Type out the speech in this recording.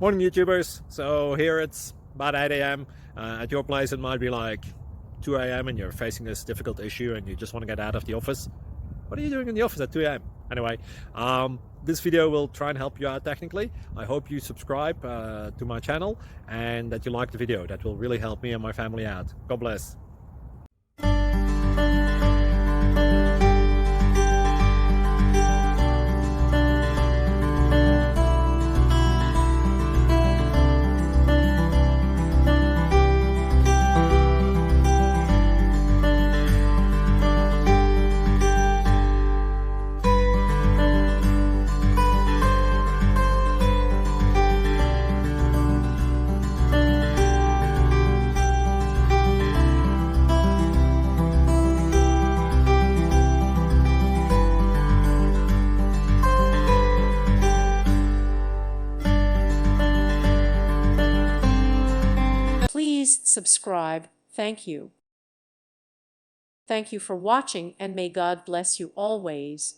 Morning YouTubers. So here it's about 8 a.m. At your place it might be like 2 a.m. and you're facing this difficult issue and you just want to get out of the office. What are you doing in the office at 2 a.m.? Anyway, this video will try and help you out technically. I hope you subscribe to my channel and that you like the video. That will really help me and my family out. God bless. Please subscribe. Thank you. Thank you for watching, and may God bless you always.